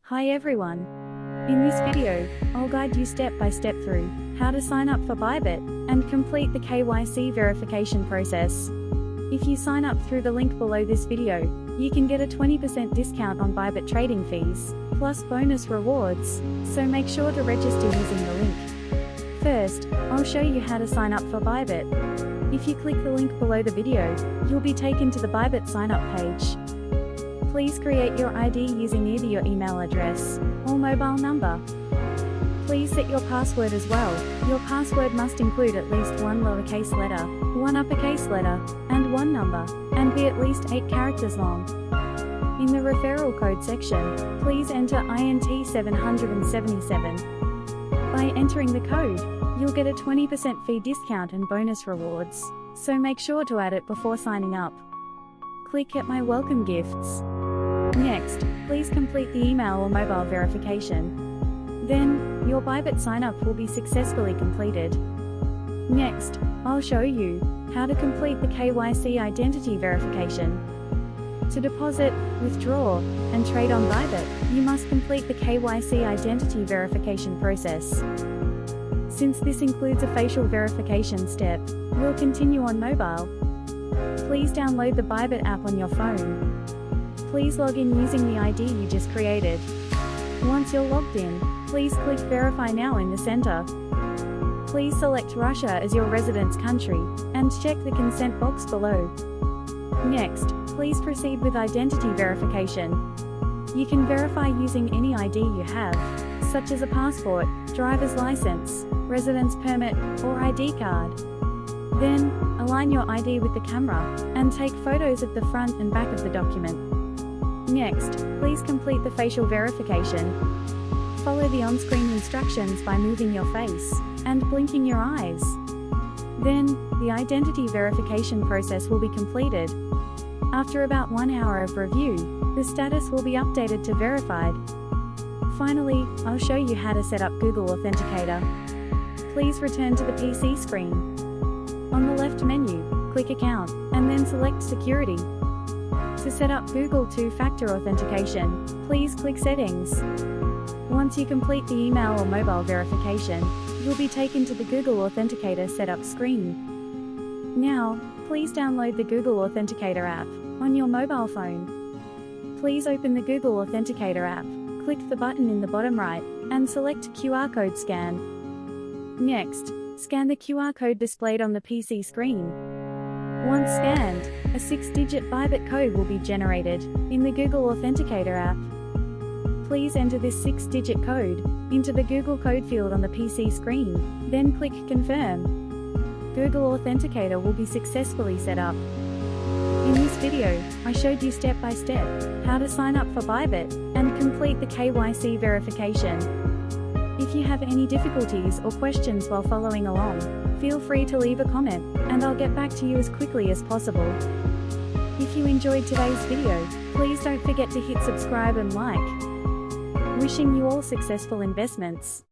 Hi everyone. In this video, I'll guide you step by step through how to sign up for Bybit and complete the KYC verification process. If you sign up through the link below this video, you can get a 20% discount on Bybit trading fees, plus bonus rewards, so make sure to register using the link. First, I'll show you how to sign up for Bybit. If you click the link below the video, you'll be taken to the Bybit sign up page. Please create your ID using either your email address or mobile number. Please set your password as well. Your password must include at least one lowercase letter, one uppercase letter, and one number, and be at least 8 characters long. In the referral code section, please enter INT 777. By entering the code, you'll get a 20% fee discount and bonus rewards, so make sure to add it before signing up. Click Get My Welcome Gifts. Next, please complete the email or mobile verification. Then, your Bybit sign-up will be successfully completed. Next, I'll show you how to complete the KYC identity verification. To deposit, withdraw, and trade on Bybit, you must complete the KYC identity verification process. Since this includes a facial verification step, we'll continue on mobile. Please download the Bybit app on your phone. Please log in using the ID you just created. Once you're logged in, please click Verify Now in the center. Please select Russia as your residence country, and check the consent box below. Next, please proceed with identity verification. You can verify using any ID you have, such as a passport, driver's license, residence permit, or ID card. Then, align your ID with the camera, and take photos of the front and back of the document. Next, please complete the facial verification. Follow the on-screen instructions by moving your face and blinking your eyes. Then, the identity verification process will be completed. After about 1 hour of review, the status will be updated to verified. Finally, I'll show you how to set up Google Authenticator. Please return to the PC screen. On the left menu, click Account, and then select Security. To set up Google two-factor authentication, please click Settings. Once you complete the email or mobile verification, you'll be taken to the Google Authenticator setup screen. Now, please download the Google Authenticator app on your mobile phone. Please open the Google Authenticator app, click the button in the bottom right, and select QR code scan. Next, scan the QR code displayed on the PC screen. Once scanned, a 6-digit Bybit code will be generated in the Google Authenticator app. Please enter this 6-digit code into the Google code field on the PC screen, then click Confirm. Google Authenticator will be successfully set up. In this video, I showed you step by step how to sign up for Bybit and complete the KYC verification. If you have any difficulties or questions while following along, feel free to leave a comment, and I'll get back to you as quickly as possible. If you enjoyed today's video, please don't forget to hit subscribe and like. Wishing you all successful investments.